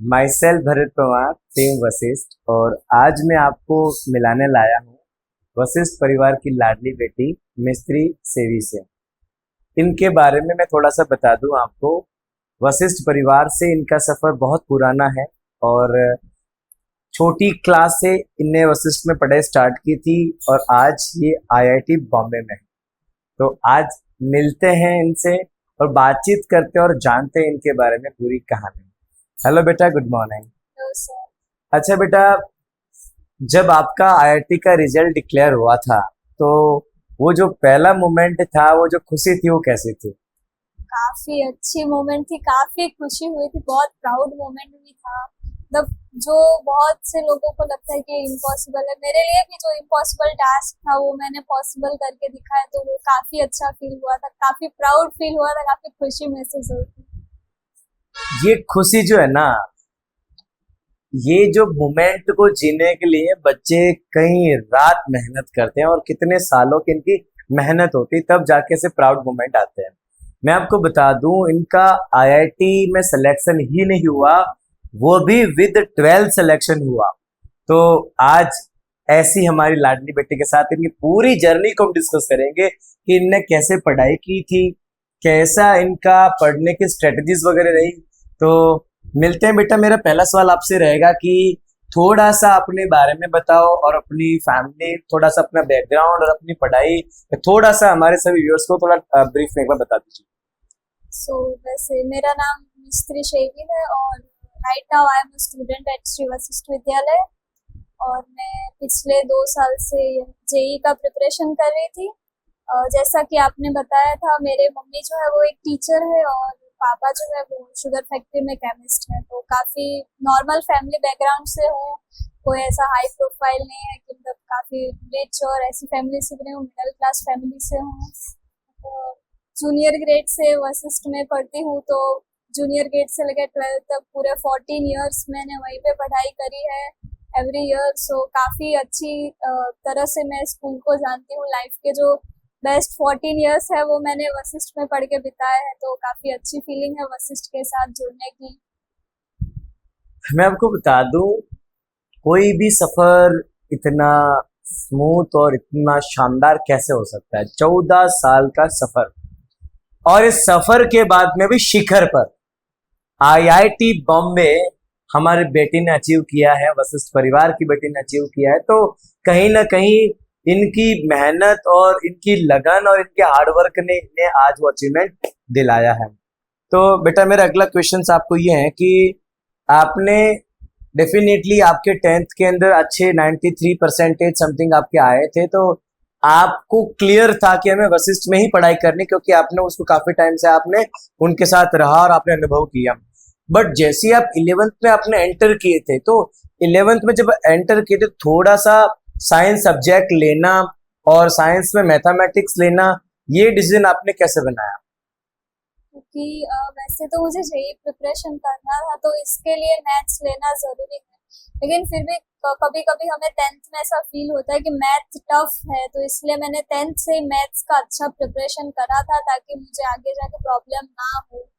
My self Bharat Pawar team Vashishtha. और आज मैं आपको मिलाने लाया हूँ वशिष्ठ परिवार की लाडली बेटी मिस्त्री सेवी से। इनके बारे में मैं थोड़ा सा बता दूं आपको। वशिष्ठ परिवार से इनका सफर बहुत पुराना है और छोटी क्लास से इनने वशिष्ठ में पढ़ाई स्टार्ट की थी और आज ये आईआईटी बॉम्बे में है। तो आज मिलते हैं इनसे और बातचीत करते हैं और जानते हैं इनके बारे में पूरी कहानी। हेलो बेटा, गुड मॉर्निंग। Hello sir. अच्छा बेटा, जब आपका आईआईटी का रिजल्ट डिक्लेयर हुआ था तो वो जो पहला मोमेंट था, वो जो खुशी थी, वो कैसी थी? काफी अच्छी मोमेंट थी, काफी खुशी हुई थी, बहुत प्राउड मोमेंट भी था। मतलब जो बहुत से लोगों को लगता है कि इम्पॉसिबल है, मेरे लिए भी जो इम्पॉसिबल टास्क था वो मैंने पॉसिबल करके दिखाया, तो वो काफी अच्छा फील हुआ था, काफी प्राउड फील हुआ था, काफी खुशी महसूस हुई थी। ये खुशी जो है ना, ये जो मोमेंट को जीने के लिए बच्चे कई रात मेहनत करते हैं और कितने सालों की इनकी मेहनत होती है, तब जाके से प्राउड मोमेंट आते हैं। मैं आपको बता दूं, इनका आईआईटी में सिलेक्शन ही नहीं हुआ, वो भी विद 12 सिलेक्शन हुआ। तो आज ऐसी हमारी लाडली बेटी के साथ इनकी पूरी जर्नी को हम डिस्कस करेंगे कि इनने कैसे पढ़ाई की थी, कैसा इनका पढ़ने की स्ट्रेटजीज वगैरह रही। तो मिलते हैं बेटा। मेरा पहला सवाल आपसे रहेगा कि थोड़ा सा अपने बारे में बताओ और अपनी फैमिली, थोड़ा सा अपना बैकग्राउंड और अपनी पढ़ाई थोड़ा सा हमारे सभी व्यूअर्स को थोड़ा ब्रीफ में एक बार बता दीजिए। वैसे मेरा नाम मिस्त्री शेवी है और right now I am student at Shri Vashishtha विद्यालय। और मैं पिछले 2 साल से जेई का प्रिपरेशन कर रही थी। जैसा कि आपने बताया था, मेरे मम्मी जो है वो एक टीचर है और पापा जो है वो शुगर फैक्ट्री में केमिस्ट है। तो काफ़ी नॉर्मल फैमिली बैकग्राउंड से हूँ, कोई ऐसा हाई प्रोफाइल नहीं है कि मतलब काफ़ी रिच और ऐसी फैमिली से भी नहीं हूँ, मिडिल क्लास फैमिली से हूँ। जूनियर ग्रेड से वशिष्ठ में पढ़ती हूँ, तो जूनियर ग्रेड से लेकर 12th तक पूरे 14 ईयर्स मैंने वहीं पे पढ़ाई करी है एवरी ईयर। सो काफ़ी अच्छी तरह से मैं स्कूल को जानती हूँ। लाइफ के जो बेस्ट 14 ईयर्स है वो मैंने वशिष्ठ में पढ़ के बिताए हैं, तो काफ़ी अच्छी फीलिंग है वशिष्ठ के साथ जुड़ने की। मैं आपको बता दूं, कोई भी सफर इतना स्मूथ और इतना शानदार कैसे हो सकता है? 14 साल का सफर, और इस सफर के बाद में भी शिखर पर आईआईटी बॉम्बे हमारे बेटी ने अचीव किया है, वशिष्ठ परिवार की बेटी ने अचीव किया है। तो कहीं ना कहीं इनकी मेहनत और इनकी लगन और इनके हार्डवर्क ने इन्हें आज वो अचीवमेंट दिलाया है। तो बेटा, मेरा अगला क्वेश्चन आपको ये है कि आपने डेफिनेटली आपके 10th के अंदर अच्छे 93% समथिंग आपके आए थे, तो आपको क्लियर था कि हमें वशिष्ठ में ही पढ़ाई करनी, क्योंकि आपने उसको काफी टाइम से आपने उनके साथ रहा और आपने अनुभव किया। बट जैसे ही आप 11th में आपने एंटर किए थे, तो 11th में जब एंटर किए थे, थोड़ा सा साइंस सब्जेक्ट लेना और साइंस में मैथमेटिक्स लेना, ये डिसीजन आपने कैसे बनाया? क्योंकि वैसे तो मुझे जेई प्रिपरेशन करना था, तो इसके लिए मैथ्स लेना ज़रूरी है। लेकिन फिर भी कभी कभी हमें 10th में ऐसा फील होता है कि मैथ टफ है, तो इसलिए मैंने 10th से मैथ्स का अच्छा प्रिपरेशन करा था ताकि मुझे आगे जाके प्रॉब्लम ना हो।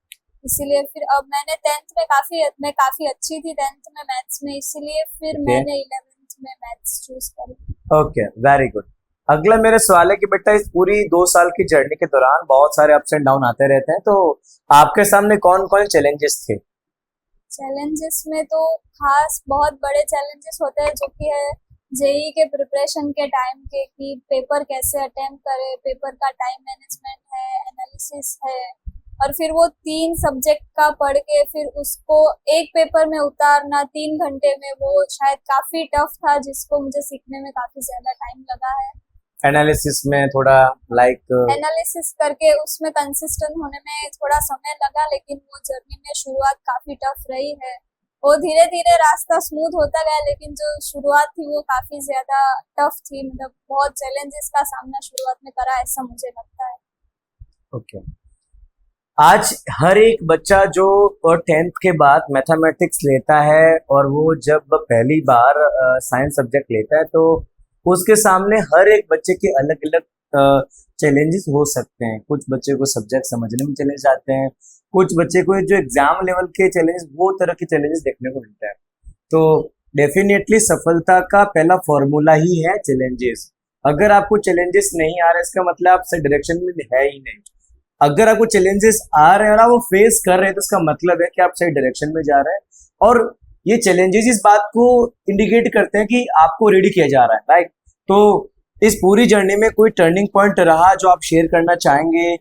इसीलिए फिर अब मैं काफ़ी अच्छी थी 10th में मैथ्स में, इसीलिए फिर ओके, मैंने 11th में मैथ्स चूज करी। Okay, very good. अगला मेरा सवाल है कि बेटा, इस पूरी 2 साल की जर्नी के दौरान बहुत सारे अप्स एंड डाउन आते रहते हैं, तो आपके सामने कौन कौन चैलेंजेस थे? चैलेंजेस में तो खास बहुत बड़े चैलेंजेस होते हैं, जो कि है जेई के प्रिपरेशन के टाइम के, कि पेपर कैसे अटेम्प्ट करें, पेपर का टाइम मैनेजमेंट है, एनालिसिस है, और फिर वो 3 सब्जेक्ट का पढ़ के फिर उसको एक पेपर में उतारना 3 घंटे में, वो शायद काफ़ी टफ था, जिसको मुझे सीखने में काफ़ी ज़्यादा टाइम लगा है। एनालिसिस में थोड़ा लाइक एनालिसिस करके उसमें कंसिस्टेंट होने में थोड़ा समय लगा, लेकिन वो जर्नी में शुरुआत काफ़ी टफ रही है। वो धीरे धीरे रास्ता स्मूथ होता गया, लेकिन जो शुरुआत थी वो काफ़ी ज़्यादा टफ थी। मतलब बहुत चैलेंजेस का सामना शुरुआत में करा, ऐसा मुझे लगता है। ओके। आज हर एक बच्चा जो 10th के बाद मैथमेटिक्स लेता है और वो जब पहली बार साइंस सब्जेक्ट लेता है, तो उसके सामने हर एक बच्चे के अलग अलग चैलेंजेस हो सकते हैं। कुछ बच्चे को सब्जेक्ट समझने में चैलेंज आते हैं, कुछ बच्चे को जो एग्जाम लेवल के चैलेंजेस, वो तरह के चैलेंजेस देखने को मिलते हैं। तो डेफिनेटली सफलता का पहला फॉर्मूला ही है चैलेंजेस। अगर आपको चैलेंजेस नहीं आ रहे, इसका मतलब आप सही डायरेक्शन में है ही नहीं। अगर आपको चैलेंजेस आ रहे हैं और आप वो फेस कर रहे हैं, तो इसका मतलब है कि आप सही डायरेक्शन में जा रहे हैं। और ये चैलेंजेस इस बात को इंडिकेट करते हैं कि आपको रेडी किया जा रहा है, राइट। तो इस पूरी जर्नी में कोई टर्निंग पॉइंट रहा जो आप शेयर करना चाहेंगे?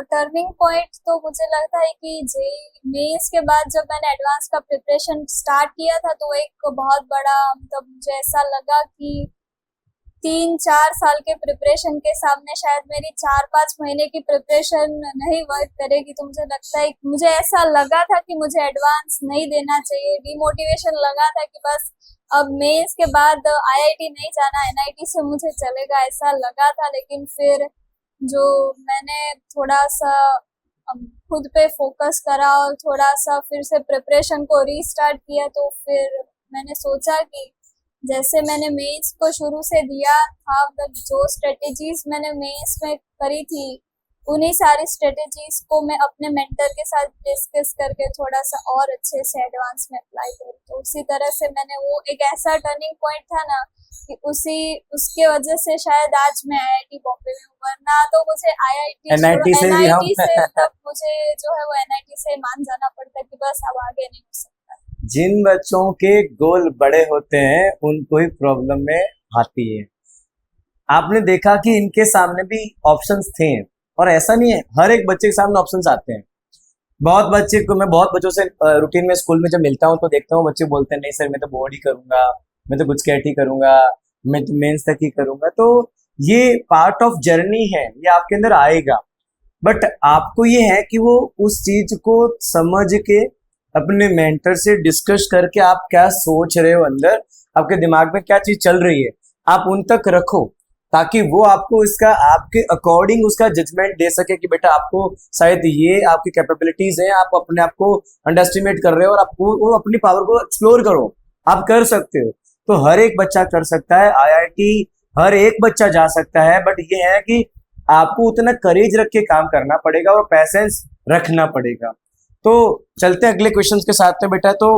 टर्निंग पॉइंट तो मुझे लगता है कि जे मेंस के बाद जब मैंने एडवांस का प्रिपरेशन स्टार्ट किया था, तो एक बहुत बड़ा, मतलब मुझे ऐसा लगा कि 3-4 साल के प्रिपरेशन के सामने शायद मेरी 4-5 महीने की प्रिपरेशन नहीं वर्क करेगी। तो मुझे लगता है, मुझे ऐसा लगा था कि मुझे एडवांस नहीं देना चाहिए। डिमोटिवेशन लगा था कि बस अब मेंस के बाद आईआईटी नहीं जाना, एनआईटी से मुझे चलेगा, ऐसा लगा था। लेकिन फिर जो मैंने थोड़ा सा खुद पे फोकस करा और थोड़ा सा फिर से प्रिपरेशन को रीस्टार्ट किया, तो फिर मैंने सोचा कि जैसे मैंने मेंस को शुरू से दिया था, मतलब जो स्ट्रेटेजीज मैंने मेंस में करी थी, उन्हीं सारी स्ट्रेटेजीज को मैं अपने मेंटर के साथ डिस्कस करके थोड़ा सा और अच्छे से एडवांस में अप्लाई करूँ। तो उसी तरह से मैंने, वो एक ऐसा टर्निंग पॉइंट था ना कि उसके वजह से शायद आज मैं आईआईटी बॉम्बे में हूँ। वरना तो मुझे एनआईटी से भी हम एनआईटी से तब मुझे जो है वो एनआईटी से मान जाना पड़ता कि बस अब आगे नहीं हो सकता। जिन बच्चों के गोल बड़े होते हैं उनको ही प्रॉब्लम में आती है। आपने देखा कि इनके सामने भी ऑप्शंस थे, और ऐसा नहीं है, हर एक बच्चे के सामने ऑप्शंस आते हैं। बहुत बच्चे को, मैं बहुत बच्चों से रूटीन में स्कूल में जब मिलता हूँ तो देखता हूँ, बच्चे बोलते हैं नहीं सर मैं तो बोर्ड ही करूंगा, मैं तो गुजकेट ही करूंगा, मैं तो मेंस तक ही करूंगा। तो ये पार्ट ऑफ जर्नी है, ये आपके अंदर आएगा। बट आपको ये है कि वो उस चीज को समझ के अपने मेंटर से डिस्कस करके आप क्या सोच रहे हो, अंदर आपके दिमाग में क्या चीज चल रही है, आप उन तक रखो, ताकि वो आपको इसका आपके अकॉर्डिंग उसका जजमेंट दे सके कि बेटा आपको शायद ये आपकी कैपेबिलिटीज हैं, आप अपने आप को अंडरस्टिमेट कर रहे हो और आपको वो अपनी पावर को एक्सप्लोर करो, आप कर सकते हो। तो हर एक बच्चा कर सकता है, आईआईटी हर एक बच्चा जा सकता है। बट ये है कि आपको उतना करेज रख के काम करना पड़ेगा और पैसेंस रखना पड़ेगा। तो चलते हैं अगले क्वेश्चन के साथ में बेटा। तो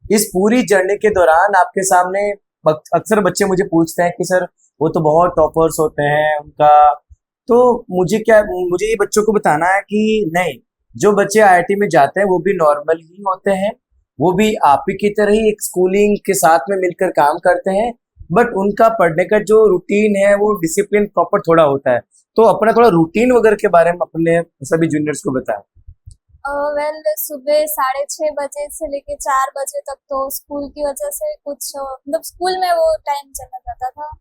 इस पूरी जर्नी के दौरान आपके सामने अक्सर बच्चे मुझे पूछते हैं कि सर वो तो बहुत टॉपर्स होते हैं उनका, तो मुझे ये बच्चों को बताना है कि नहीं, जो बच्चे आईआईटी में जाते हैं वो भी नॉर्मल ही होते हैं, वो भी आप ही की तरह ही एक स्कूलिंग के साथ में मिलकर काम करते हैं। बट उनका पढ़ने का जो रूटीन है वो डिसिप्लिन प्रॉपर थोड़ा होता है। तो अपना थोड़ा रूटीन वगैरह के बारे में अपने सभी जूनियर्स को बताएं। वेल, सुबह 6:30 बजे से लेके 4 बजे तक तो स्कूल की वजह से कुछ, मतलब स्कूल में वो टाइम चला जाता था।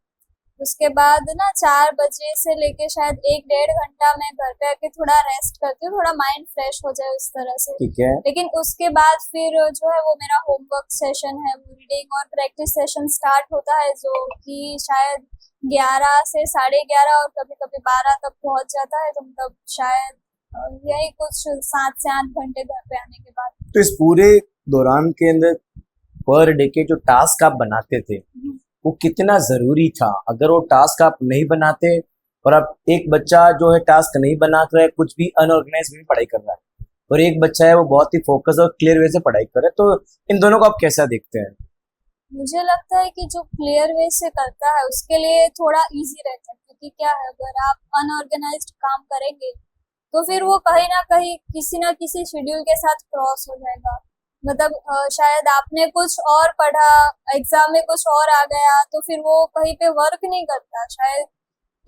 उसके बाद ना 4 बजे से लेके शायद 1-1.5 घंटा मैं घर पे आके थोड़ा रेस्ट करती हूँ, थोड़ा माइंड फ्रेश हो जाए उस तरह से। ठीक है। लेकिन उसके बाद फिर जो है वो मेरा होमवर्क सेशन है, वो रीडिंग और प्रैक्टिस सेशन स्टार्ट होता है, जो कि शायद 11 से 11:30 और कभी कभी 12 तक पहुंच जाता है। तो मतलब शायद यही कुछ 7 से 8 घंटे घर पे आने के बाद। तो इस पूरे दौरान के अंदर पर डे के जो टास्क आप बनाते थे वो कितना जरूरी था? अगर वो टास्क आप नहीं बनाते और आप, एक बच्चा जो है टास्क नहीं बना कर कुछ भी अनऑर्गेनाइज में पढ़ाई कर रहा है और एक बच्चा है वो बहुत ही फोकस और क्लियर वे से पढ़ाई कर रहा है, तो इन दोनों को आप कैसा देखते हैं? मुझे लगता है कि जो क्लियर वे से करता है उसके लिए थोड़ा इजी रहता है, क्योंकि क्या है, अगर आप अनऑर्गेनाइज्ड काम करेंगे तो फिर वो कहीं ना कहीं किसी ना किसी शेड्यूल के साथ क्रॉस हो जाएगा। मतलब शायद आपने कुछ और पढ़ा, एग्जाम में कुछ और आ गया, तो फिर वो कहीं पे वर्क नहीं करता। शायद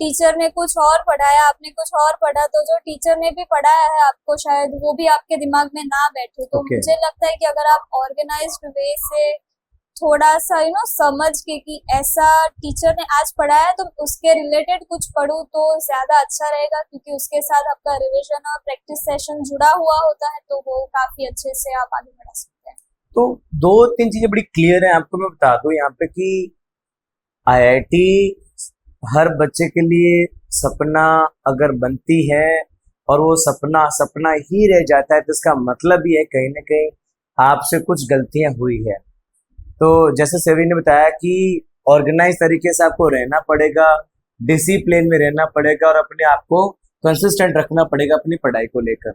टीचर ने कुछ और पढ़ाया, आपने कुछ और पढ़ा, तो जो टीचर ने भी पढ़ाया है आपको शायद वो भी आपके दिमाग में ना बैठे। तो Okay. मुझे लगता है कि अगर आप ऑर्गेनाइज्ड वे से थोड़ा सा समझ के कि ऐसा टीचर ने आज पढ़ाया तो उसके रिलेटेड कुछ पढ़ूं तो ज्यादा अच्छा रहेगा, क्योंकि उसके साथ आपका रिवीजन और प्रैक्टिस सेशन जुड़ा हुआ होता है, तो वो काफी अच्छे से आप आगे बढ़ा सकते हैं। तो 2-3 चीजें बड़ी क्लियर है आपको, मैं बता दूं यहाँ पे कि आईआईटी हर बच्चे के लिए सपना अगर बनती है और वो सपना सपना ही रह जाता है, तो इसका मतलब ये है कहीं ना कहीं आपसे कुछ गलतियां हुई है। तो जैसे सेवी ने बताया कि ऑर्गेनाइज तरीके से आपको रहना पड़ेगा, डिसिप्लिन में रहना पड़ेगा और अपने आप को कंसिस्टेंट रखना पड़ेगा अपनी पढ़ाई को लेकर।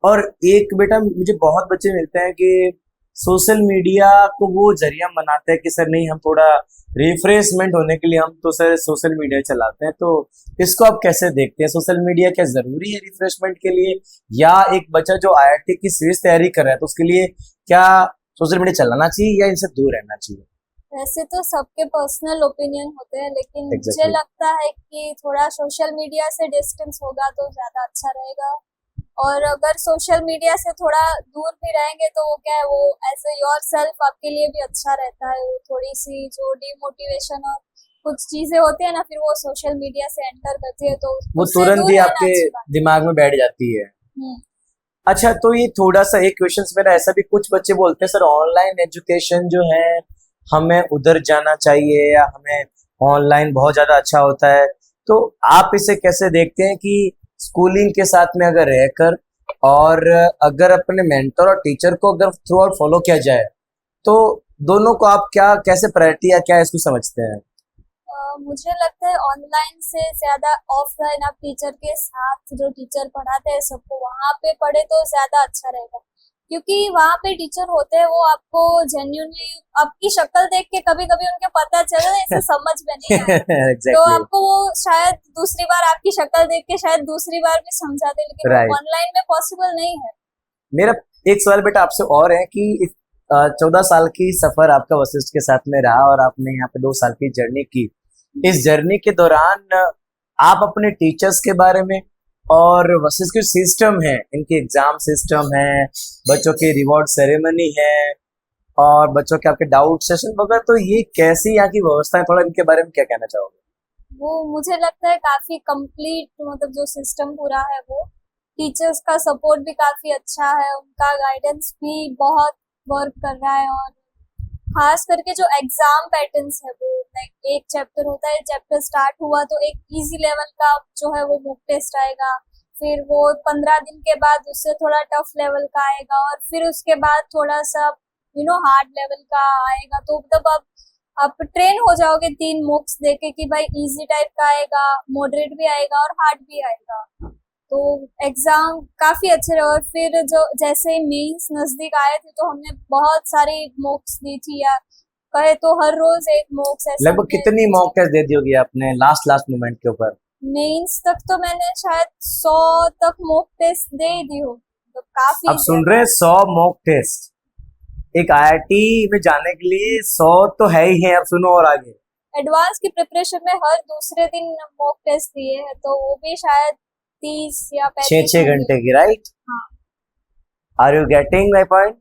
और एक बेटा मुझे बहुत बच्चे मिलते हैं कि सोशल मीडिया को वो जरिया बनाते हैं कि सर नहीं हम थोड़ा रिफ्रेशमेंट होने के लिए हम तो सर सोशल मीडिया चलाते हैं। तो इसको आप कैसे देखते हैं? सोशल मीडिया क्या जरूरी है रिफ्रेशमेंट के लिए, या एक बच्चा जो आईआईटी की सीरीज तैयारी कर रहा है तो उसके लिए क्या सोशल मीडिया चलाना चाहिए या इनसे दूर रहना चाहिए? वैसे तो सबके पर्सनल ओपिनियन होते हैं, लेकिन मुझे एग्जैक्टली। लगता है कि थोड़ा सोशल मीडिया से डिस्टेंस होगा तो ज्यादा अच्छा रहेगा। और अगर सोशल मीडिया से थोड़ा दूर भी रहेंगे तो वो क्या है, वो एज ए योर सेल्फ आपके लिए भी अच्छा रहता है। वो थोड़ी सी जो डिमोटिवेशन और कुछ चीजें होती है ना, फिर वो सोशल मीडिया से एंटर करती है, तो वो उससे तुरंत दूर ही रहना आपके अच्छी बात दिमाग में बैठ जाती है। है। अच्छा, तो ये थोड़ा सा एक क्वेश्चन मेरा ऐसा भी, कुछ बच्चे बोलते हैं सर ऑनलाइन एजुकेशन जो है हमें उधर जाना चाहिए या हमें ऑनलाइन बहुत ज्यादा अच्छा होता है। तो आप इसे कैसे देखते हैं कि स्कूलिंग के साथ में अगर रहकर और अगर अपने मेंटर और टीचर को अगर थ्रू आउट फॉलो किया जाए तो दोनों को आप क्या कैसे प्रायोरिटी या क्या इसको समझते हैं? मुझे लगता है ऑनलाइन से ज्यादा ऑफलाइन आप टीचर के साथ जो टीचर पढ़ाते हैं सबको वहां पे पढ़े तो ज्यादा अच्छा रहेगा। क्योंकि वहां पे टीचर होते हैं, वो आपको जेन्युइनली आपकी शक्ल देख के कभी कभी उनके पता चले इसे समझ में नहीं आया तो एग्जैक्टली। आपको वो शायद दूसरी बार आपकी शक्ल देख के शायद दूसरी बार भी समझाते, लेकिन वो राइट। ऑनलाइन में पॉसिबल नहीं है। मेरा एक सवाल बेटा आपसे और है कि 14 साल की सफर आपका वशिष्ठ के साथ में रहा और आपने यहाँ पे 2 साल की जर्नी की। इस जर्नी के दौरान आप अपने टीचर्स के बारे में और वशिष्ठ के सिस्टम है, इनके एग्जाम सिस्टम है, बच्चों की रिवॉर्ड सेरेमनी है और बच्चों के आपके डाउट सेशन वगैरह, तो ये कैसी यहाँ की व्यवस्था है, थोड़ा इनके बारे में क्या कहना चाहोगे? वो मुझे लगता है काफी कंप्लीट, मतलब जो सिस्टम पूरा है वो टीचर्स का सपोर्ट भी काफी अच्छा है, उनका गाइडेंस भी बहुत वर्क कर रहा है। और खास करके जो एग्जाम पैटर्न्स है वो लाइक एक चैप्टर होता है, चैप्टर स्टार्ट हुआ तो एक इजी लेवल का जो है वो मॉक टेस्ट आएगा, फिर वो 15 दिन के बाद उससे थोड़ा टफ लेवल का आएगा, और फिर उसके बाद थोड़ा सा हार्ड लेवल का आएगा। तो मतलब आप ट्रेन हो जाओगे 3 मॉक्स देके कि भाई इजी टाइप का आएगा, मॉडरेट भी आएगा और हार्ड भी आएगा। तो एग्जाम काफी अच्छे रहे। और फिर जो जैसे मेंस नजदीक आए थे तो हमने बहुत सारी मॉक्स दी थी, या कहे तो हर रोज एक मॉक्स ऐसा लगभग कितनी मॉक टेस्ट दे दी होगी आपने लास्ट लास्ट मोमेंट के ऊपर? मेंस तक तो मैंने शायद 100 तक मॉक टेस्ट दे ही दी होगी, तो काफी आप सुन रहे हैं 100 मॉक टेस्ट? एक आईआईटी में जाने के लिए 100 तो है ही है, अब सुनो और आगे। एडवांस की प्रिपरेशन में हर दूसरे दिन मॉक टेस्ट दिए हैं, तो वो भी शायद 30 या 35 6 घंटे की, राइट? हाँ। Are you getting my point?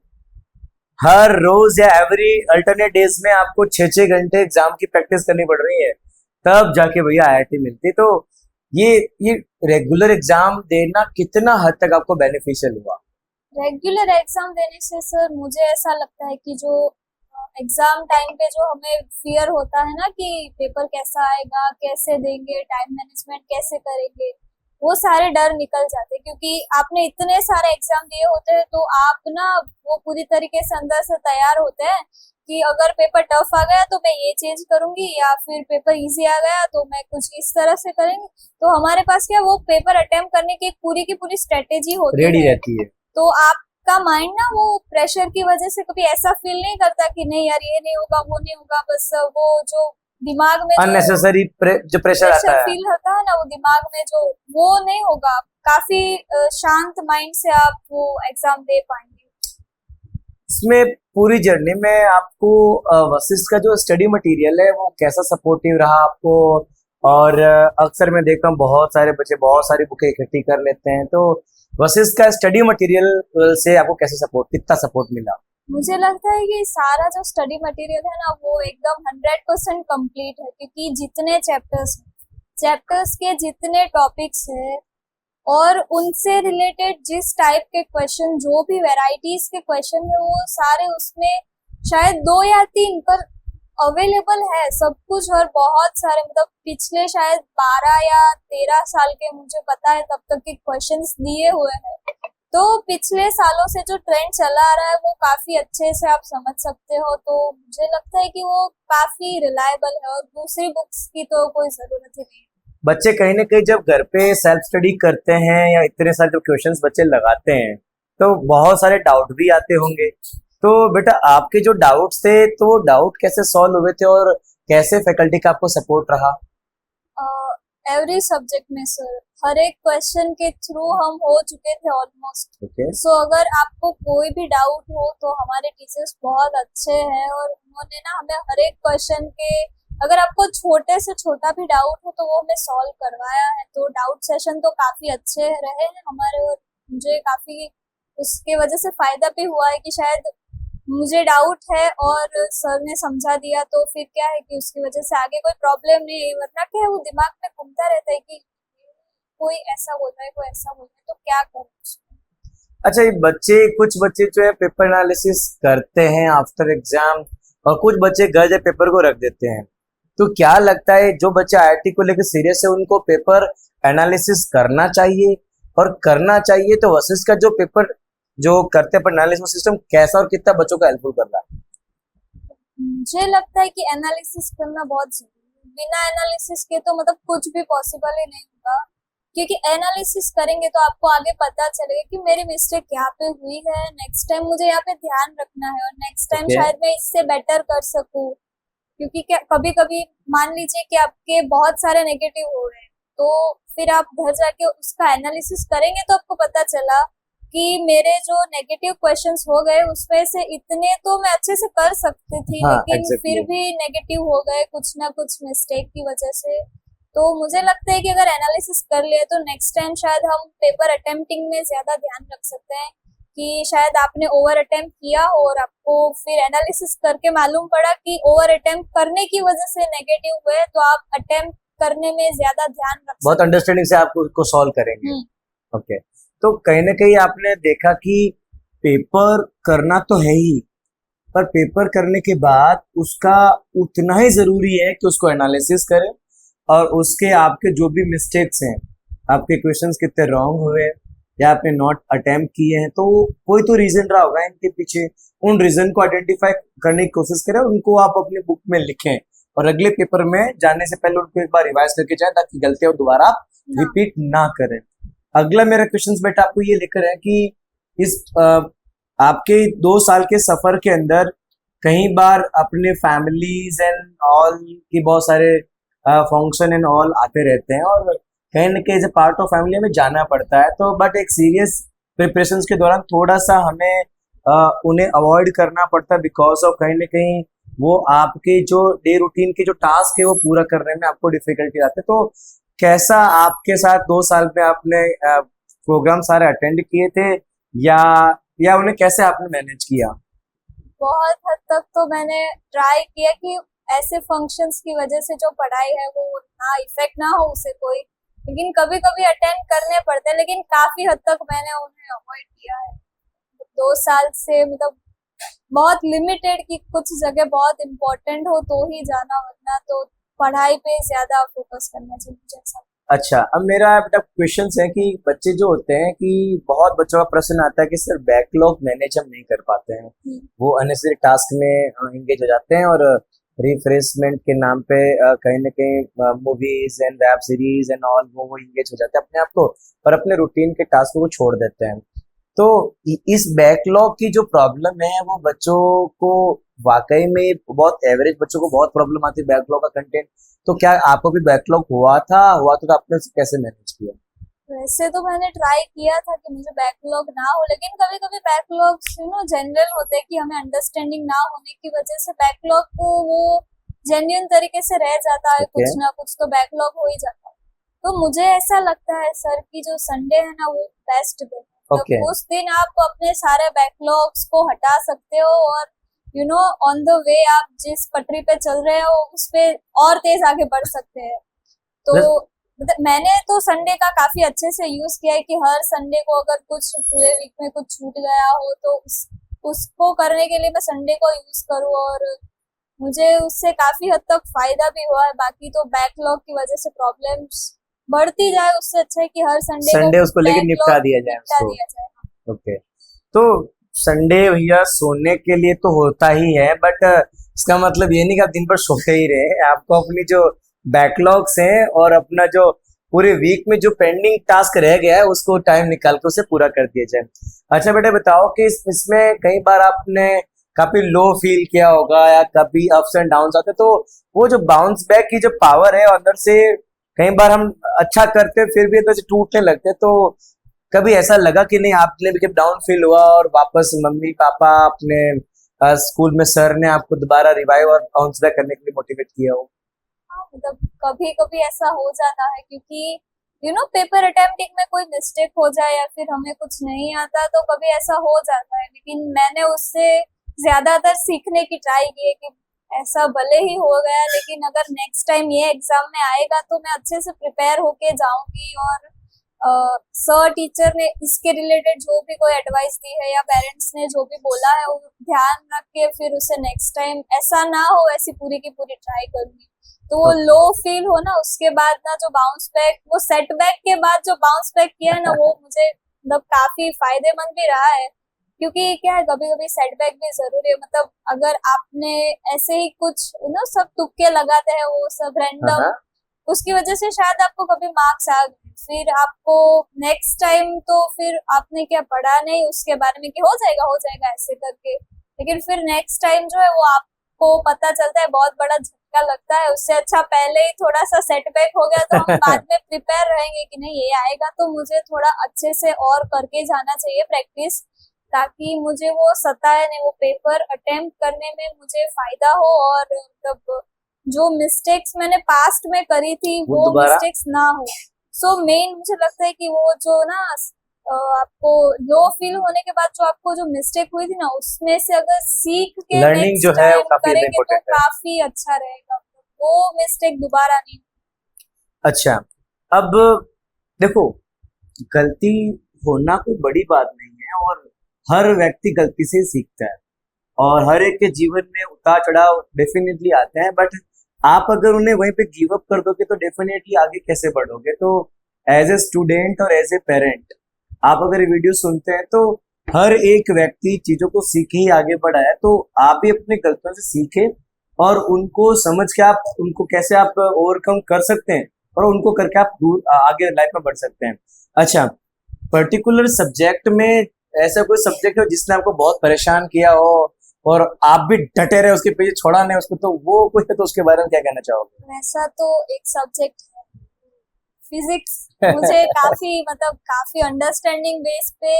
हर रोज या एवरी अल्टरनेट डेज में आपको 6 घंटे एग्जाम की प्रैक्टिस करनी पड़ रही है, तब जाके भैया आईआईटी मिलती। तो ये रेगुलर एग्जाम देना कितना हद तक आपको बेनिफिशियल हुआ? रेगुलर एग्जाम देने से सर मुझे ऐसा लगता है कि जो एग्जाम टाइम पे जो हमें फियर होता है ना कि पेपर कैसा आएगा, कैसे देंगे, टाइम मैनेजमेंट कैसे करेंगे, वो सारे डर निकल जाते। क्योंकि आपने इतने सारे एग्जाम दिए होते हैं तो आप ना वो पूरी तरीके से अंदर से तैयार होते हैं कि अगर पेपर टफ आ गया तो मैं ये चेंज करूंगी, या फिर पेपर इजी आ गया तो मैं कुछ इस तरह से करेंगे। तो हमारे पास क्या वो पेपर अटेम्प्ट करने की पूरी की पूरी स्ट्रेटेजी होती रेडी है। रहती है। तो आपका माइंड ना वो प्रेशर की वजह से कभी ऐसा फील नहीं करता कि नहीं यार ये नहीं होगा वो नहीं होगा, बस वो जो दिमाग में अननेसेसरी जो प्रेशर आता है, फील होता है ना वो दिमाग में जो, वो नहीं होगा। काफी शांत माइंड से आप वो एग्जाम दे पाएंगे। इसमें पूरी जर्नी में आपको वशिष्ठ का जो स्टडी मटेरियल है वो कैसा सपोर्टिव रहा आपको? और अक्सर मैं देखता हूँ बहुत सारे बच्चे बहुत सारी बुकें इकट्ठी कर लेते हैं, तो वशिष्ठ का स्टडी मटेरियल से आपको कैसे सपोर्ट, कितना सपोर्ट मिला? मुझे लगता है कि सारा जो स्टडी मटेरियल है ना वो एकदम 100% कंप्लीट है, क्योंकि जितने चैप्टर्स के जितने टॉपिक्स है और उनसे रिलेटेड जिस टाइप के क्वेश्चन, जो भी वैरायटीज के क्वेश्चन है, वो सारे उसमें शायद 2 या 3 पर अवेलेबल है सब कुछ। और बहुत सारे मतलब पिछले शायद 12 या 13 साल के मुझे पता है तब तक के क्वेश्चंस दिए हुए हैं। तो पिछले सालों से जो ट्रेंड चला आ रहा है वो काफी अच्छे से आप समझ सकते हो। तो मुझे लगता है कि वो काफी रिलायबल है और दूसरी बुक्स की तो कोई जरूरत ही नहीं है। बच्चे कहीं ना कहीं जब घर पे सेल्फ स्टडी करते हैं या इतने सारे जो क्वेश्चंस बच्चे लगाते हैं तो बहुत सारे डाउट भी आते होंगे। तो बेटा आपके जो डाउट्स थे तो वो डाउट कैसे सॉल्व हुए थे और कैसे फैकल्टी का आपको सपोर्ट रहा? एवरी सब्जेक्ट में सर, हर एक क्वेश्चन के थ्रू हम हो चुके थे ऑलमोस्ट। ओके। सो अगर आपको कोई भी डाउट हो तो हमारे टीचर्स बहुत अच्छे हैं और उन्होंने ना हमें हर एक क्वेश्चन के, अगर आपको छोटे से छोटा भी डाउट हो तो वो हमें सॉल्व करवाया है। तो डाउट सेशन तो काफी अच्छे रहे हैं हमारे, और मुझे काफी उसके वजह से फायदा भी हुआ है कि शायद मुझे डाउट है और सर ने समझा दिया, तो फिर क्या है कि उसकी वजह से आगे कोई प्रॉब्लम नहीं है। वरना क्या है, वो दिमाग में घूमता रहता है कि कोई ऐसा बोल रहा है, कोई ऐसा बोल रहा है, तो क्या करूं। अच्छा, ये कुछ बच्चे जो है पेपर एनालिसिस करते हैं आफ्टर एग्जाम और कुछ बच्चे घर जाके पेपर को रख देते हैं। तो क्या लगता है जो बच्चे आईआईटी को लेकर सीरियस है उनको पेपर एनालिसिस करना चाहिए? और करना चाहिए तो वशिष्ठ का जो पेपर जो करते हैं पर एनालिसिस सिस्टम कैसा और कितना बच्चों का हेल्पफुल कर रहा है? मुझे लगता है कि एनालिसिस करना बहुत जरूरी है। बिना एनालिसिस के तो मतलब कुछ भी पॉसिबल ही नहीं होगा, क्योंकि एनालिसिस करेंगे तो आपको आगे पता चलेगा कि मेरी मिस्टेक यहाँ पे हुई है, नेक्स्ट टाइम मुझे यहाँ पे ध्यान रखना है और नेक्स्ट टाइम ओके। शायद मैं इससे बेटर कर सकूं। क्योंकि क्या कभी कभी मान लीजिए कि आपके बहुत सारे नेगेटिव हो रहे हैं, तो फिर आप घर जाके उसका एनालिसिस करेंगे तो आपको पता चला कि मेरे जो नेगेटिव क्वेश्चंस हो गए उसमें से इतने तो मैं अच्छे से कर सकती थी, हाँ, लेकिन एग्जैक्टली। फिर भी नेगेटिव हो गए कुछ ना कुछ मिस्टेक की वजह से। तो मुझे लगता है कि अगर एनालिसिस कर लिया तो नेक्स्ट टाइम शायद हम पेपर अटेम्प्टिंग में ज्यादा ध्यान रख सकते हैं कि शायद आपने ओवर अटेम्प्ट किया और आपको फिर एनालिसिस करके मालूम पड़ा कि ओवर अटेम्प्ट करने की वजह से नेगेटिव हुए, तो आप अटेम्प्ट करने में ज्यादा ध्यान रख बहुत सकते अंडरस्टैंडिंग से आप उसको सॉल्व करेंगे। हैं। ओके। तो कहीं ना कहीं आपने देखा कि पेपर करना तो है ही, पर पेपर करने के बाद उसका उतना ही जरूरी है कि उसको एनालिसिस करें और उसके आपके जो भी मिस्टेक्स हैं, आपके क्वेश्चंस कितने रॉन्ग हुए या आपने नॉट अटेम्प्ट किए हैं, तो कोई तो रीजन रहा होगा इनके पीछे। उन रीजन को आइडेंटिफाई करने की कोशिश करें और उनको आप अपनी बुक में लिखें और अगले पेपर में जाने से पहले उनको एक बार रिवाइज करके जाएं ताकि गलतियां दोबारा आप ना रिपीट ना करें। अगला मेरा क्वेश्चन बेटा आपको ये लेकर है कि इस आपके 2 साल के सफर के अंदर कई बार अपने फैमिलीज एंड ऑल की बहुत सारे फंक्शन एंड ऑल आते रहते हैं और कहीं ना कहीं as a part of family हमें जाना पड़ता है। तो बट एक सीरियस प्रिपरेशन के दौरान थोड़ा सा हमें उन्हें अवॉइड करना पड़ता है बिकॉज ऑफ कहीं ना कहीं वो आपके जो डे रूटीन के जो टास्क है वो पूरा करने में आपको डिफिकल्टी आती है। तो कैसा आपके साथ 2 साल में आपने प्रोग्राम सारे अटेंड किए थे या उन्हें कैसे आपने मैनेज किया? बहुत हद तक तो मैंने ट्राई किया कि ऐसे फंक्शंस की वजह से जो पढ़ाई है वो ना इफेक्ट ना हो उसे कोई, लेकिन कभी कभी अटेंड करने पड़ते हैं, लेकिन काफी हद तक मैंने उन्हें अवॉइड किया है। 2 साल से मतलब बहुत लिमिटेड कि कुछ जगह बहुत इम्पोर्टेंट हो तो ही जाना, वरना तो पढ़ाई पे ज्यादा फोकस करना चाहिए मुझे ऐसा। अच्छा, अब मेरा बेटा क्वेश्चन है कि बच्चे जो होते हैं कि बहुत बच्चों का प्रश्न आता है कि सर बैकलॉग मैनेज हम नहीं कर पाते हैं, वो अननेसेसरी टास्क में एंगेज हो जाते हैं और रिफ्रेशमेंट के नाम पे कहीं ना कहीं movies and web series and all वो एंगेज हो जाते हैं अपने आप को और अपने रूटीन के टास्क को छोड़ देते हैं। तो इस बैकलॉग की जो प्रॉब्लम है वो बच्चों को वाकई में बहुत एवरेज बच्चों को बहुत प्रॉब्लम आती है बैकलॉग का कंटेंट। तो क्या आपको भी बैकलॉग हुआ तो आपने उसे कैसे मैनेज किया? वैसे तो मैंने ट्राई किया था कि मुझे बैकलॉग ना हो, लेकिन कभी कभी बैकलॉग जनरल होते हैं कि हमें अंडरस्टैंडिंग ना होने की वजह से बैकलॉग को वो जेन्युइन तरीके से रह जाता है, ओके। कुछ ना कुछ तो बैकलॉग हो ही जाता है। तो मुझे ऐसा लगता है सर की जो संडे है ना वो बेस्ट दिन है। ओके। उस दिन आप अपने सारे बैकलॉग्स को हटा सकते हो और ऑन द वे आप जिस पटरी पे चल रहे हो उस पे और तेज आगे बढ़ सकते हैं। तो मतलब मैंने तो संडे का काफी अच्छे से यूज किया है कि हर संडे को अगर कुछ पूरे वीक में कुछ छूट गया हो तो उसको करने के लिए मैं संडे को यूज करूँ, और मुझे उससे काफी हद तक फायदा भी हुआ है। बाकी तो बैकलॉग की वजह से प्रॉब्लम्स बढ़ती जाए उससे अच्छा है कि हर संडे उसको लेके निपटा दिया जाए उसको। ओके। तो संडे भैया सोने के लिए तो होता ही है, बट इसका मतलब ये नहीं कि आप दिन भर सोते ही रहे। आपको अपनी जो बैकलॉग्स हैं और अपना जो पूरे वीक में जो पेंडिंग टास्क रह गया है उसको टाइम निकाल के उसे पूरा कर दिया जाए। अच्छा बेटा बताओ कि इसमें कई बार आपने काफी लो फील किया होगा या कभी अप्स एंड डाउन्स आते, तो वो जो बाउंस बैक की जो पावर है अंदर से, कई बार हम अच्छा करते फिर भी अंदर से टूटने लगते, तो कभी ऐसा लगा कि नहीं आपने भी जब डाउन फील हुआ और वापस मम्मी पापा अपने स्कूल में सर ने आपको दोबारा रिवाइव और बाउंस बैक करने के लिए मोटिवेट किया हो? हाँ, मतलब कभी कभी ऐसा हो जाता है क्योंकि पेपर अटेम्प्टिंग में कोई मिस्टेक हो जाए या फिर हमें कुछ नहीं आता तो कभी ऐसा हो जाता है, लेकिन मैंने उससे ज्यादातर सीखने की ट्राई की है कि ऐसा भले ही हो गया लेकिन अगर नेक्स्ट टाइम ये एग्जाम में आएगा तो मैं अच्छे से प्रिपेयर होके जाऊंगी और सर टीचर ने इसके रिलेटेड जो भी कोई एडवाइस दी है या पेरेंट्स ने जो भी बोला है वो ध्यान रख के फिर उसे नेक्स्ट टाइम ऐसा ना हो ऐसी पूरी की पूरी ट्राई करूंगी। तो वो लो फील हो ना उसके बाद ना जो बाउंस बैक, वो सेटबैक के बाद जो बाउंस बैक किया है ना वो मुझे मतलब काफी फायदेमंद भी रहा है, क्योंकि क्या है कभी कभी सेटबैक भी जरूरी है। मतलब अगर आपने ऐसे ही कुछ सब तुक्के लगाते हैं वो सब रैंडम, उसकी वजह से शायद आपको कभी मार्क्स आ गए, फिर आपको नेक्स्ट टाइम तो फिर आपने क्या पढ़ा नहीं उसके बारे में कि हो जाएगा ऐसे करके, लेकिन फिर नेक्स्ट टाइम जो है वो आपको पता चलता है बहुत बड़ा झटका लगता है। उससे अच्छा पहले ही थोड़ा सा सेटबैक हो गया तो हम बाद में प्रिपेयर रहेंगे कि नहीं ये आएगा तो मुझे थोड़ा अच्छे से और करके जाना चाहिए प्रैक्टिस, ताकि मुझे वो सताए नहीं, वो पेपर अटेम्प्ट करने में मुझे फायदा हो और मतलब जो मिस्टेक्स मैंने पास्ट में करी थी वो मिस्टेक्स ना हो। सो मेन मुझे लगता है कि वो जो ना आपको लो फील होने के बाद जो आपको जो मिस्टेक हुई थी ना उसमें से अगर सीख के लर्निंग जो है वो काफी करेंगे तो इम्पोर्टेंट है। काफी अच्छा रहेगा, वो मिस्टेक दोबारा नहीं। अच्छा, अब देखो गलती होना कोई बड़ी बात नहीं है और हर व्यक्ति गलती से सीखता है और हर एक के जीवन में उतार चढ़ाव डेफिनेटली आते हैं, बट आप अगर उन्हें वहीं पे गिव अप कर दोगे तो डेफिनेटली आगे कैसे बढ़ोगे। तो एज ए स्टूडेंट और एज ए पेरेंट आप अगर ये वीडियो सुनते हैं तो हर एक व्यक्ति चीजों को सीख ही आगे बढ़ा है, तो आप भी अपनी गलतियों से सीखें और उनको समझ के आप उनको कैसे आप ओवरकम कर सकते हैं और उनको करके आप दूर आगे लाइफ में बढ़ सकते हैं। अच्छा, पर्टिकुलर सब्जेक्ट में ऐसा कोई सब्जेक्ट हो जिसने आपको बहुत परेशान किया हो और आप भी डटे रहे उसके पीछे, छोड़ा नहीं उसको, तो वो कुछ है तो उसके बारे में क्या कहना चाहोगे? वैसा तो एक सब्जेक्ट है फिजिक्स, मुझे काफी अंडरस्टैंडिंग बेस पे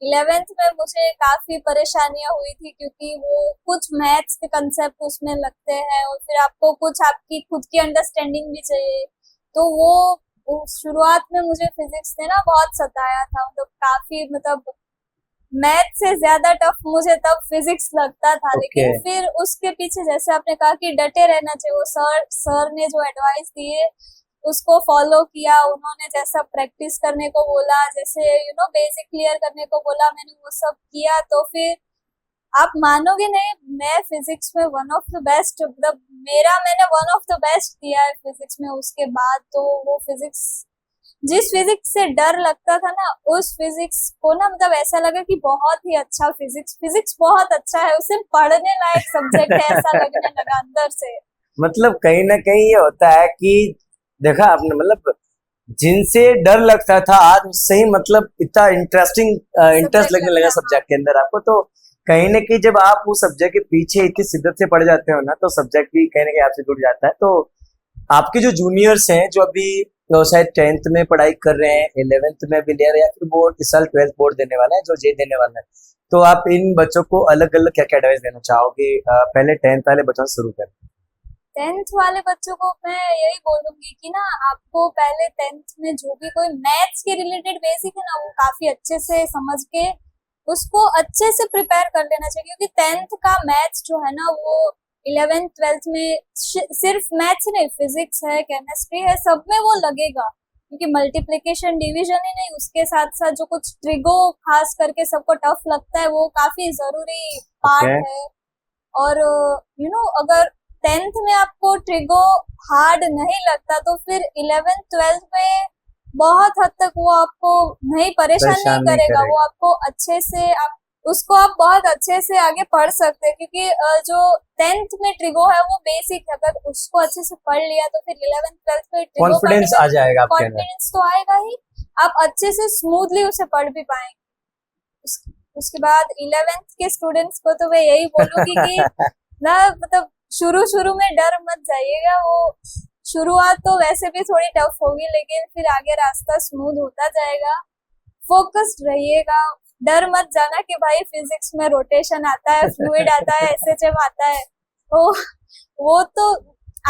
11th में मुझे काफी परेशानियां हुई थी, क्योंकि वो कुछ मैथ्स के कंसेप्ट उसमें लगते हैं और फिर आपको कुछ आपकी खुद की अंडरस्टैंडिंग भी चाहिए, तो वो शुरुआत में मुझे फिजिक्स ने ना बहुत सताया था, काफी मैथ से ज्यादा टफ मुझे तब फिजिक्स लगता था। लेकिन फिर उसके पीछे जैसे आपने कहा कि डटे रहना चाहिए, वो सर ने जो एडवाइस दिए उसको फॉलो किया, उन्होंने जैसा प्रैक्टिस करने को बोला, जैसे बेसिक क्लियर करने को बोला, मैंने वो सब किया, तो फिर आप मानोगे नहीं मैं फिजिक्स में वन ऑफ द बेस्ट, मैंने वन ऑफ द बेस्ट दिया है फिजिक्स में। उसके बाद तो वो फिजिक्स, जिस फिजिक्स से डर लगता था ना उस फिजिक्स को ना ऐसा लगा कि बहुत ही अच्छा फिजिक्स बहुत अच्छा है, उसे पढ़ने लायक सब्जेक्ट है ऐसा लगने लगा अंदर से। मतलब कहीं ना कहीं ये होता है कि देखा आपने, जिनसे डर लगता था आज उससे ही इतना इंटरेस्ट लगने लगा सब्जेक्ट के अंदर आपको, तो कहीं ना कहीं जब आप उस सब्जेक्ट के पीछे इतनी शिद्दत से पढ़ जाते हो ना तो सब्जेक्ट भी कहीं ना कहीं आपसे जुड़ जाता है। तो आपके जो जूनियर्स हैं जो अभी शायद 10th में पढ़ाई कर रहे हैं, 11th में भी ले रहे हैं या फिर बोर्ड इस साल 12th बोर्ड देने वाला है, जो जे देने वाला है, तो आप इन बच्चों को अलग अलग क्या क्या एडवाइस देना चाहोगे? पहले 10th वाले बच्चों से शुरू करें। 10th वाले बच्चों को मैं यही बोलूंगी कि ना आपको पहले 10th में जो भी कोई मैथ्स के रिलेटेड बेसिक है ना वो काफी अच्छे से समझ के उसको अच्छे से प्रिपेयर कर लेना चाहिए, क्योंकि 10th का मैथ्स जो है ना वो 11th 12th में सिर्फ मैथ्स नहीं, फिजिक्स है, केमिस्ट्री है, सब में वो लगेगा, क्योंकि मल्टीप्लिकेशन डिवीजन ही नहीं उसके साथ साथ जो कुछ ट्रिगो खास करके सबको टफ लगता है वो काफी जरूरी पार्ट है। और अगर 10th में आपको ट्रिगो हार्ड नहीं लगता तो फिर 11th 12th में बहुत हद तक वो आपको नहीं परेशान नहीं करेगा, वो आपको अच्छे से आप उसको आप बहुत अच्छे से आगे पढ़ सकते हैं, क्योंकि जो 10th में ट्रिगो है वो बेसिक है, अगर उसको अच्छे से पढ़ लिया तो फिर 11th 12th में ट्रिगो कॉन्फिडेंस पढ़ने आ में जाएगा आपके अंदर। कॉन्फिडेंस तो आएगा ही, आप अच्छे से स्मूथली उसे पढ़ भी पाएंगे। उसके बाद 11th के स्टूडेंट्स को तो मैं यही बोलूंगी कि ना, मतलब शुरू शुरू में डर मत जाइएगा। वो शुरुआत तो वैसे भी थोड़ी टफ होगी, लेकिन फिर आगे रास्ता स्मूथ होता जाएगा। फोकस्ड रहिएगा, डर मत जाना कि भाई फिजिक्स में रोटेशन आता है, फ्लूइड आता है, एसएचएम आता है, तो वो तो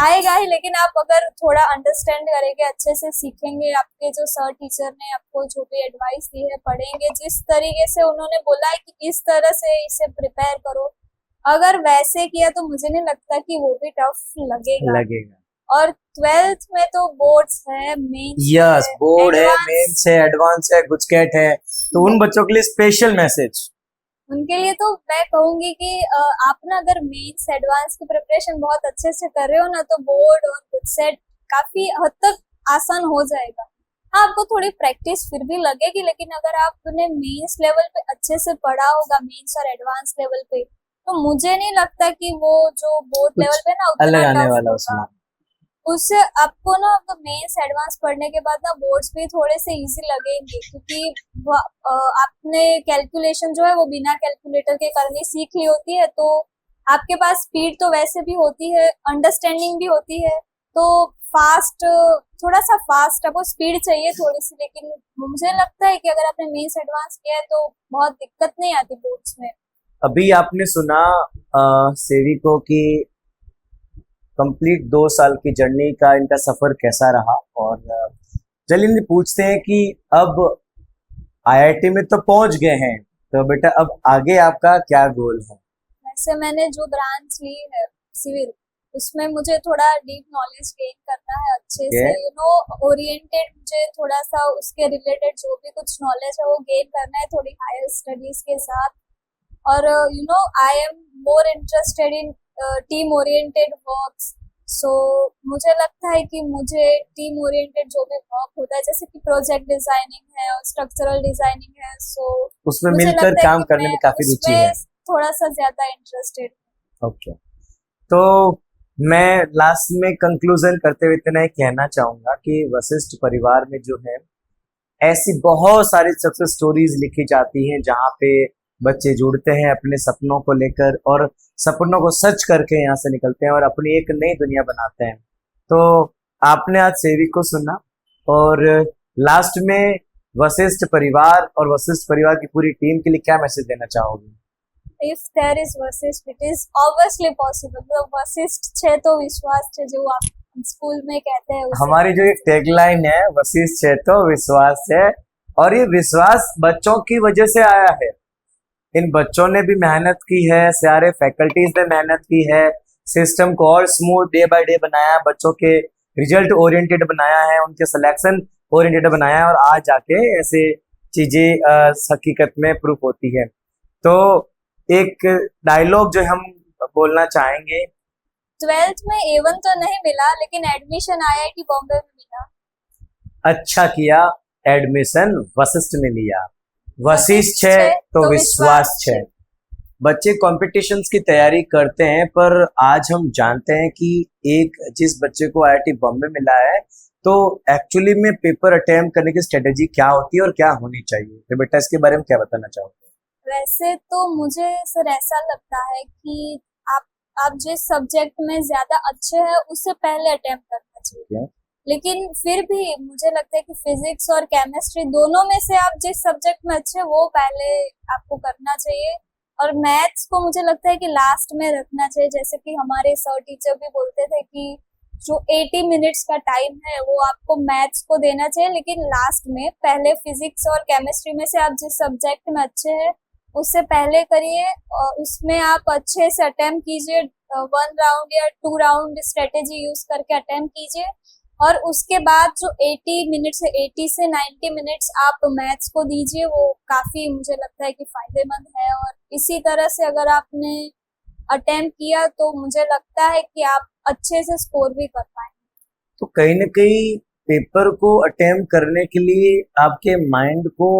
आएगा ही, लेकिन आप अगर थोड़ा अंडरस्टैंड करेंगे, अच्छे से सीखेंगे, आपके जो सर टीचर ने आपको जो भी एडवाइस दी है, पढ़ेंगे जिस तरीके से उन्होंने बोला है कि इस तरह से इसे प्रिपेयर करो, अगर वैसे किया तो मुझे नहीं लगता कि वो भी टफ लगेगा। और 12th में तो बोर्ड्स है, मेंस यस, है, बोर्ड है, एडवांस, मेंस है, एडवांस है, गुजकेट है, तो उन बच्चों के लिए स्पेशल मैसेज। उनके लिए तो मैं कहूंगी कि आप ना अगर मेंस एडवांस की प्रिपरेशन बहुत अच्छे से कर रहे हो ना, तो बोर्ड और गुडसेट काफी हद तक आसान हो जाएगा। हाँ, आपको थोड़ी प्रैक्टिस फिर भी लगेगी, लेकिन अगर आपने मेंस लेवल पे अच्छे से पढ़ा होगा, मेंस और एडवांस लेवल पे, तो मुझे नहीं लगता कि वो जो बोर्ड कुछ लेवल पे ना अलग उतना आने टफ वाला होगा। उसमें। उससे आपको ना तो मेंस एडवांस पढ़ने के बाद ना बोर्ड्स भी थोड़े से इजी लगेंगे, क्योंकि आपने कैलकुलेशन जो है वो बिना कैलकुलेटर के करनी सीख ली होती है, तो आपके पास स्पीड तो वैसे भी होती है, अंडरस्टैंडिंग भी होती है, तो फास्ट, थोड़ा सा फास्ट आपको स्पीड चाहिए थोड़ी सी, लेकिन मुझे लगता है कि अगर आपने मेंस एडवांस किया है तो बहुत दिक्कत नहीं आती बोर्ड्स में। अभी आपने सुना सेविको की कंप्लीट 2 साल की जर्नी का, इनका सफर कैसा रहा, और चलिए इनसे पूछते हैं कि अब आईआईटी में तो पहुंच गए हैं, तो बेटा अब आगे आपका क्या गोल है? वैसे मैंने जो ब्रांच ली है सिविल, उसमें मुझे थोड़ा डीप नॉलेज गेन करना है अच्छे ओके, से, ओरिएंटेड, मुझे थोड़ा सा उसके रिलेटेड जो भी कुछ नॉलेज है वो गेन करना है थोड़ी हायर स्टडीज के साथ। और I am more interested in team oriented works. So मुझे लगता है कि मुझे टीम ओरिएंटेड जो भी वर्क होता है, जैसे कि प्रोजेक्ट डिजाइनिंग है और स्ट्रक्चरल डिजाइनिंग है, सो उसमें मुझे मिलकर लगता है काम कि करने मैं में काफी रुचि है। उसमें थोड़ा सा ज्यादा इंटरेस्टेड। ओके, तो मैं लास्ट में कंक्लूजन करते हुए इतना ही कहना चाहूंगा कि वशिष्ठ परिवार में जो है ऐसी बहुत सारी सक्सेस स्टोरीज लिखी जाती हैं, जहाँ पे बच्चे जुड़ते हैं अपने सपनों को लेकर और सपनों को सच करके यहाँ से निकलते हैं और अपनी एक नई दुनिया बनाते हैं। तो आपने आज सेविक को सुना, और लास्ट में वशिष्ठ परिवार और वशिष्ठ परिवार की पूरी टीम के लिए क्या मैसेज देना चाहोगे? If there is Vashishtha, it is obviously possible. मतलब वशिष्ठ छे तो विश्वास छे, जो आप स्कूल में कहते हैं उसे। हमारी जो एक टैगलाइन है, वशिष्ठ है तो विश्वास है, और ये विश्वास बच्चों की वजह से आया है। इन बच्चों ने भी मेहनत की है, सारे फैकल्टीज ने मेहनत की है, सिस्टम को और स्मूथ डे बाय डे बनाया, बच्चों के रिजल्ट ओरिएंटेड बनाया है, उनके सिलेक्शन ओरिएंटेड बनाया है, और आज जाके ऐसे चीजें हकीकत में प्रूफ होती है। तो एक डायलॉग जो हम बोलना चाहेंगे, 12th में A1 तो नहीं मिला, लेकिन एडमिशन आईआईटी बॉम्बे में मिला। अच्छा किया एडमिशन वशिष्ठ में लिया। वशिष्ठ है तो विश्वास है। बच्चे कॉम्पिटिशन्स की तैयारी करते हैं, पर आज हम जानते हैं कि एक जिस बच्चे को आईआईटी बॉम्बे मिला है, तो एक्चुअली में पेपर अटेम्प्ट करने की स्ट्रेटेजी क्या होती है और क्या होनी चाहिए, तो बेटा इसके बारे में क्या बताना चाहोगे? वैसे तो मुझे सर ऐसा लगता है कि आप आप जिस सब्जेक्ट में ज्यादा अच्छे हैं उससे पहले अटेम्प्ट करना चाहिए। लेकिन फिर भी मुझे लगता है कि फिजिक्स और केमिस्ट्री दोनों में से आप जिस सब्जेक्ट में अच्छे वो पहले आपको करना चाहिए, और मैथ्स को मुझे लगता है कि लास्ट में रखना चाहिए। जैसे कि हमारे सर टीचर भी बोलते थे कि जो 80 मिनट्स का टाइम है वो आपको मैथ्स को देना चाहिए, लेकिन लास्ट में। पहले फिजिक्स और केमिस्ट्री में से आप जिस सब्जेक्ट में अच्छे हैं उससे पहले करिए, उसमें आप अच्छे से अटेम्प्ट कीजिए, 1 राउंड या 2 राउंड स्ट्रेटेजी यूज करके अटेम्प्ट कीजिए, और उसके बाद जो 80 मिनट्स से 80 से 90 मिनट्स आप मैथ्स को दीजिए। वो काफी मुझे लगता है कि फायदेमंद है, और इसी तरह से अगर आपने अटेम्प्ट किया तो मुझे लगता है कि आप अच्छे से स्कोर भी कर पाएंगे। तो कहीं ना कहीं पेपर को अटेम्प्ट करने के लिए आपके माइंड को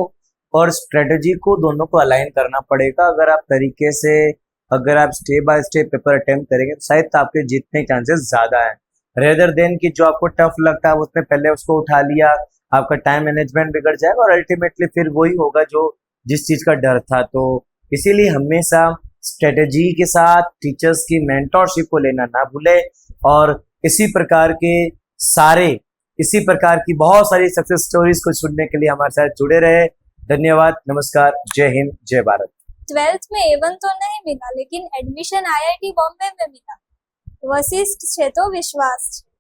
और स्ट्रेटजी को दोनों को अलाइन करना पड़ेगा। अगर आप तरीके से, अगर आप step by step paper attempt करेंगे तो शायद आपके जीतने के चांसेस ज्यादा है, रेदर देन कि जो आपको टफ लगता है उसमें पहले उसको उठा लिया, आपका टाइम मैनेजमेंट बिगड़ जाएगा और अल्टीमेटली फिर वही होगा जो जिस चीज का डर था। तो इसीलिए हमेशा स्ट्रेटजी के साथ टीचर्स की मेंटोरशिप को लेना ना भूले और इसी प्रकार की बहुत सारी सक्सेस स्टोरीज को सुनने के लिए हमारे साथ जुड़े रहे। धन्यवाद, नमस्कार, जय हिंद, जय भारत। 12th में A1 तो नहीं मिला, लेकिन एडमिशन IIT बॉम्बे में मिला। वशिष्ठ છે તો વિશ્વાસ છે।